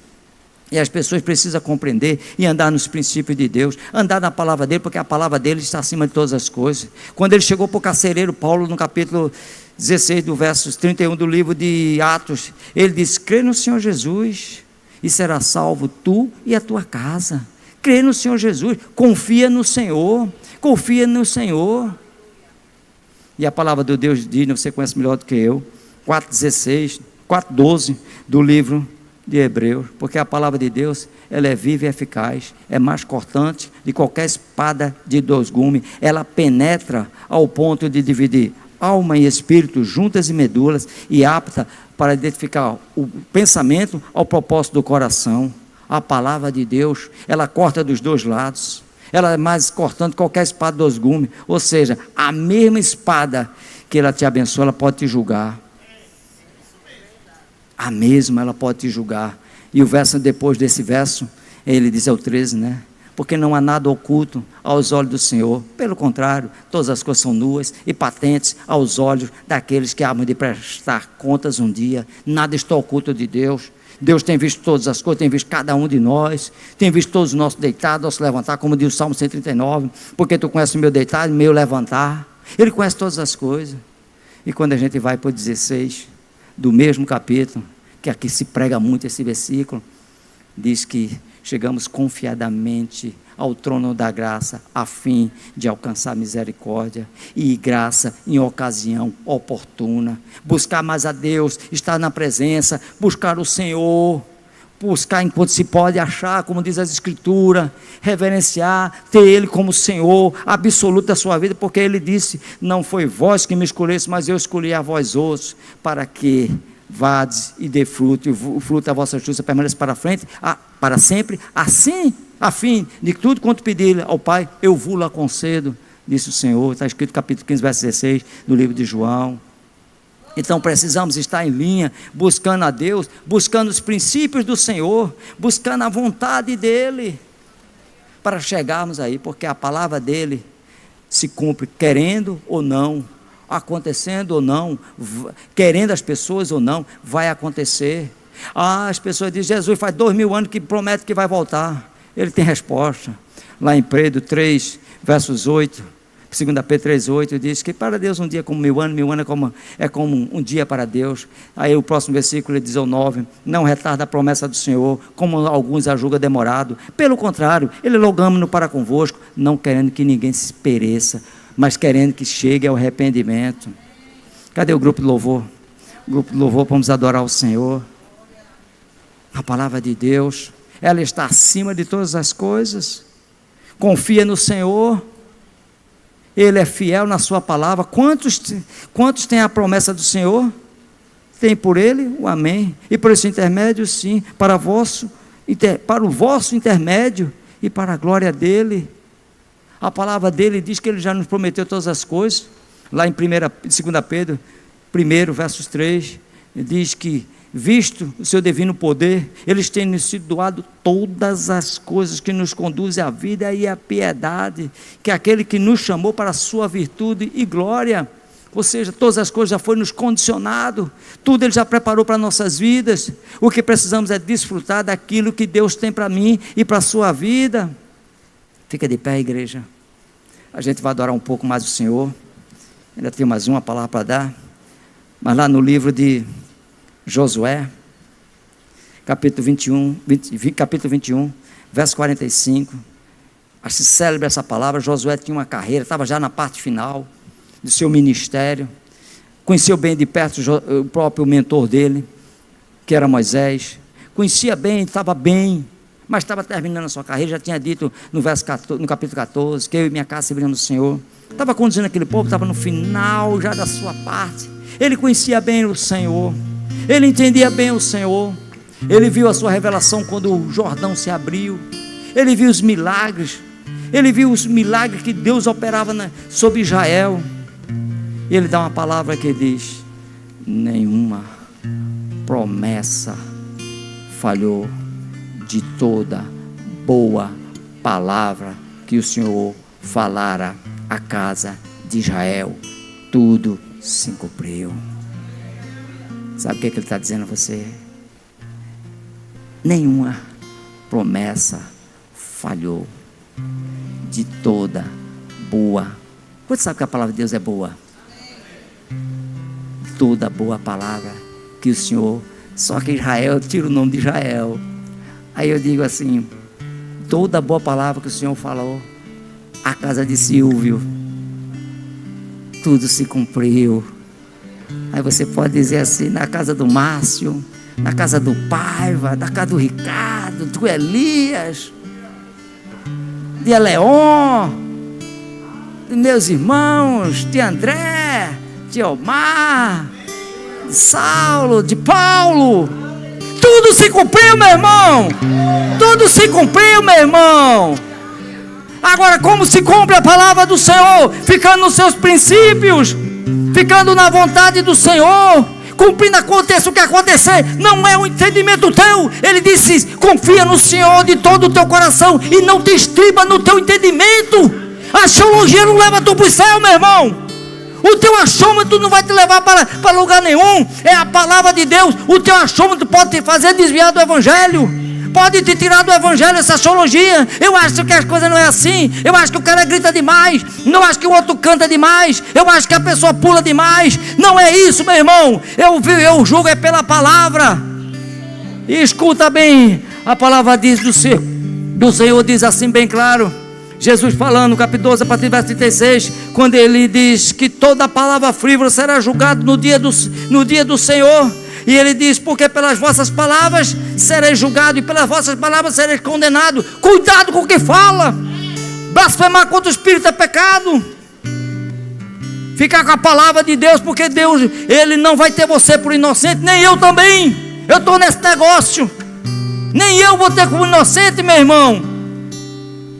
Speaker 1: E as pessoas precisam compreender e andar nos princípios de Deus, andar na palavra dele, porque a palavra dele está acima de todas as coisas. Quando ele chegou para o carcereiro Paulo, no capítulo 16, do verso 31 do livro de Atos, ele disse: crê no Senhor Jesus e será salvo tu e a tua casa. Crê no Senhor Jesus, confia no Senhor, confia no Senhor. E a palavra de Deus diz, você conhece melhor do que eu, 4:12 do livro de Hebreus, porque a palavra de Deus, ela é viva e eficaz, é mais cortante de qualquer espada de 2 gumes, ela penetra ao ponto de dividir alma e espírito, juntas e medulas, e apta para identificar o pensamento ao propósito do coração. A palavra de Deus, ela corta dos dois lados, ela é mais cortante qualquer espada dos gumes, ou seja, a mesma espada que ela te abençoa, ela pode te julgar, a mesma ela pode te julgar. E o verso depois desse verso, ele diz, é o 13, né? Porque não há nada oculto aos olhos do Senhor, pelo contrário, todas as coisas são nuas e patentes aos olhos daqueles que amam de prestar contas um dia. Nada está oculto de Deus. Deus tem visto todas as coisas, tem visto cada um de nós, tem visto todos os nossos deitados, nossos levantar, como diz o Salmo 139, porque tu conheces o meu deitar e o meu levantar. Ele conhece todas as coisas. E quando a gente vai para o 16, do mesmo capítulo, que aqui se prega muito esse versículo, diz que chegamos confiadamente ao trono da graça, a fim de alcançar misericórdia e graça em ocasião oportuna. Buscar mais a Deus, estar na presença, buscar o Senhor, buscar enquanto se pode achar, como diz as Escrituras, reverenciar, ter Ele como Senhor absoluto da sua vida, porque Ele disse, não foi vós que me escolheste, mas eu escolhi a vós outros, para que vades e dê fruto, e o fruto da vossa justiça permaneça para sempre, assim, a fim de tudo quanto pedir ao Pai, eu vou-lo concedo, disse o Senhor. Está escrito capítulo 15, verso 16, do livro de João. Então precisamos estar em linha, buscando a Deus, buscando os princípios do Senhor, buscando a vontade dEle, para chegarmos aí, porque a palavra dEle se cumpre, querendo ou não, acontecendo ou não, querendo as pessoas ou não, vai acontecer. As pessoas dizem, Jesus faz 2000 anos que promete que vai voltar. Ele tem resposta, lá em Pedro 3, versos 8, 2 Pedro 3, 8, diz que para Deus um dia é como 1000 anos, é como um dia para Deus. Aí o próximo versículo ele diz ao 9, não retarda a promessa do Senhor, como alguns a julgam demorado, pelo contrário, Ele logamos-no para convosco, não querendo que ninguém se pereça, mas querendo que chegue ao arrependimento. Cadê o grupo de louvor? O grupo de louvor, vamos adorar o Senhor. A palavra de Deus, ela está acima de todas as coisas. Confia no Senhor, Ele é fiel na sua palavra. Quantos têm a promessa do Senhor? Tem por Ele o amém, e por esse intermédio sim, para o vosso intermédio e para a glória dEle. A palavra dEle diz que Ele já nos prometeu todas as coisas. Lá em 2 Pedro 1, versos 3, diz que visto o seu divino poder, eles têm nos sido doado todas as coisas que nos conduzem à vida e à piedade, que é aquele que nos chamou para a sua virtude e glória, ou seja, todas as coisas já foram nos condicionado, tudo Ele já preparou para nossas vidas. O que precisamos é desfrutar daquilo que Deus tem para mim e para a sua vida. Fica de pé, igreja, a gente vai adorar um pouco mais o Senhor, ainda tem mais uma palavra para dar, mas lá no livro de Josué, capítulo 21, verso 45, acho que célebre essa palavra. Josué tinha uma carreira, estava já na parte final do seu ministério, conheceu bem de perto o próprio mentor dele, que era Moisés, conhecia bem, estava bem, mas estava terminando a sua carreira, já tinha dito no capítulo 14, que eu e minha casa serviremos ao Senhor, estava conduzindo aquele povo, estava no final já da sua parte, ele conhecia bem o Senhor, ele entendia bem o Senhor, ele viu a sua revelação quando o Jordão se abriu, ele viu os milagres que Deus operava sobre Israel, e ele dá uma palavra que diz, nenhuma promessa falhou, de toda boa palavra que o Senhor falara à casa de Israel, tudo se cumpriu. Sabe o que Ele está dizendo a você? Nenhuma promessa falhou, de toda boa. Quanto sabe que a palavra de Deus é boa? Toda boa palavra que o Senhor, só que Israel, tira o nome de Israel. Aí eu digo assim, toda boa palavra que o Senhor falou à casa de Silvio, tudo se cumpriu. Aí você pode dizer assim, na casa do Márcio, na casa do Paiva, na casa do Ricardo, do Elias, de Eleon, de meus irmãos, de André, de Omar, de Saulo, de Paulo. Tudo se cumpriu, meu irmão. Tudo se cumpriu, meu irmão. Agora, como se cumpre a palavra do Senhor? Ficando nos seus princípios, ficando na vontade do Senhor, cumprindo, aconteça o que acontecer. Não é o entendimento teu. Ele disse: confia no Senhor de todo o teu coração e não te estriba no teu entendimento. A axiologia não leva tu para o céu, meu irmão. O teu achômetro não vai te levar para lugar nenhum. É a palavra de Deus. O teu achômetro pode te fazer desviar do evangelho, pode te tirar do evangelho, essa axiologia. Eu acho que as coisas não é assim. Eu acho que o cara grita demais. Não acho que o outro canta demais. Eu acho que a pessoa pula demais. Não é isso, meu irmão. Eu julgo é pela palavra. E escuta bem, a palavra diz do Senhor diz assim bem claro. Jesus falando, capítulo 12, a partir do verso 36, quando ele diz que toda palavra frívola será julgada no dia do Senhor. E ele diz: porque pelas vossas palavras sereis julgado, e pelas vossas palavras sereis condenado. Cuidado com o que fala. Blasfemar contra o Espírito é pecado. Ficar com a palavra de Deus, porque Deus, Ele não vai ter você por inocente, nem eu também. Eu estou nesse negócio. Nem eu vou ter como inocente, meu irmão.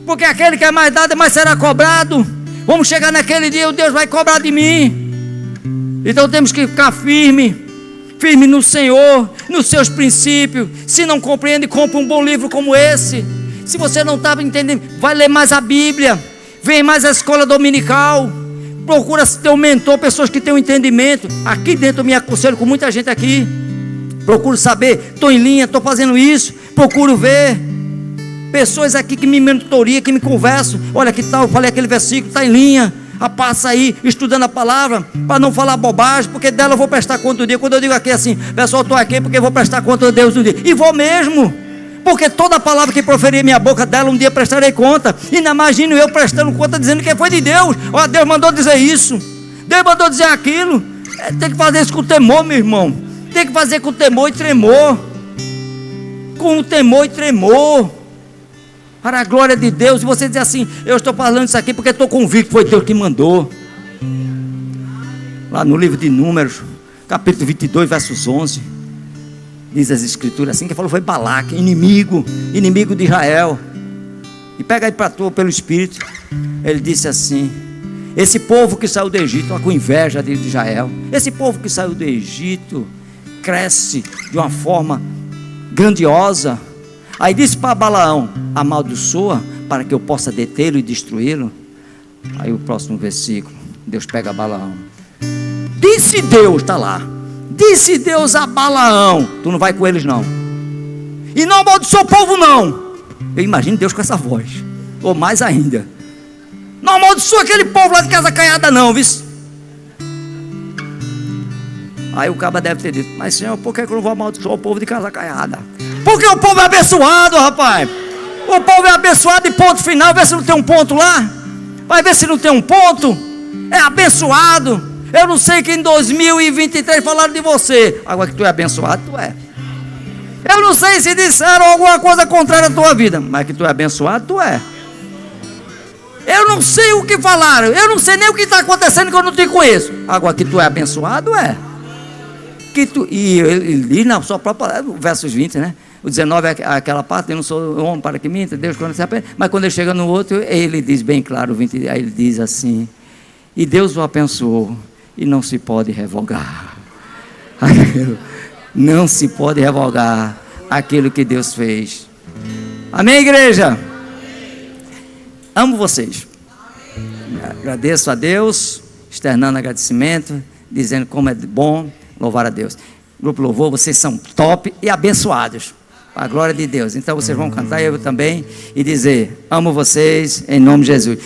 Speaker 1: Porque aquele que é mais dado, mais será cobrado. Vamos chegar naquele dia, o Deus vai cobrar de mim. Então temos que ficar firme no Senhor, nos seus princípios. Se não compreende, compre um bom livro como esse. Se você não estava entendendo, vai ler mais a Bíblia. Vem mais a escola dominical. Procura ter um mentor, pessoas que tenham entendimento. Aqui dentro eu me aconselho com muita gente aqui. Procuro saber, estou em linha, estou fazendo isso. Procuro ver pessoas aqui que me mentoria, que me conversam. Olha que tal, eu falei aquele versículo, está em linha. Passa aí, estudando a palavra, para não falar bobagem, porque dela eu vou prestar conta do dia. Quando eu digo aqui assim, pessoal, estou aqui porque eu vou prestar conta de Deus um dia. E vou mesmo, porque toda palavra que proferir minha boca dela, um dia prestarei conta. E não imagino eu prestando conta, dizendo que foi de Deus. Ó, Deus mandou dizer isso, Deus mandou dizer aquilo. Tem que fazer isso com temor, meu irmão. Tem que fazer com temor e tremor. Com temor e tremor, para a glória de Deus. E você diz assim: eu estou falando isso aqui porque estou convicto que foi Deus que mandou. Lá no livro de Números, capítulo 22, versos 11, diz as escrituras assim, que falou foi Balaque, inimigo de Israel. E pega aí para tu pelo Espírito. Ele disse assim: esse povo que saiu do Egito, olha, com inveja de Israel, esse povo que saiu do Egito cresce de uma forma grandiosa. Aí disse para Balaão: amaldiçoa para que eu possa detê-lo e destruí-lo. Aí o próximo versículo, Deus pega Balaão. Disse Deus, está lá, disse Deus a Balaão: tu não vai com eles não, e não amaldiçoa o povo não. Eu imagino Deus com essa voz, ou mais ainda: não amaldiçoa aquele povo lá de Casa Caiada não, viu? Aí o caba deve ter dito: mas Senhor, por que eu não vou amaldiçoar o povo de Casa Caiada? Porque o povo é abençoado, rapaz. O povo é abençoado e ponto final. Vê se não tem um ponto lá. Vai ver se não tem um ponto. É abençoado. Eu não sei que em 2023 falaram de você. Agora que tu é abençoado, tu é. Eu não sei se disseram alguma coisa contrária à tua vida, mas que tu é abençoado, tu é. Eu não sei o que falaram. Eu não sei nem o que está acontecendo, que eu não te conheço. Agora que tu é abençoado, é. Que tu, e ele diz na sua própria, versos 20, né? O 19 é aquela parte: eu não sou homem para que minta, Deus quando se arrepende. Mas quando ele chega no outro, ele diz bem claro, 20, aí ele diz assim: e Deus o abençoou, e não se pode revogar. Não se pode revogar aquilo que Deus fez. Amém, igreja? Amo vocês. Agradeço a Deus, externando agradecimento, dizendo como é bom louvar a Deus. Grupo Louvor, vocês são top e abençoados, para a glória de Deus. Então vocês vão cantar, eu também, e dizer: amo vocês em nome de Jesus.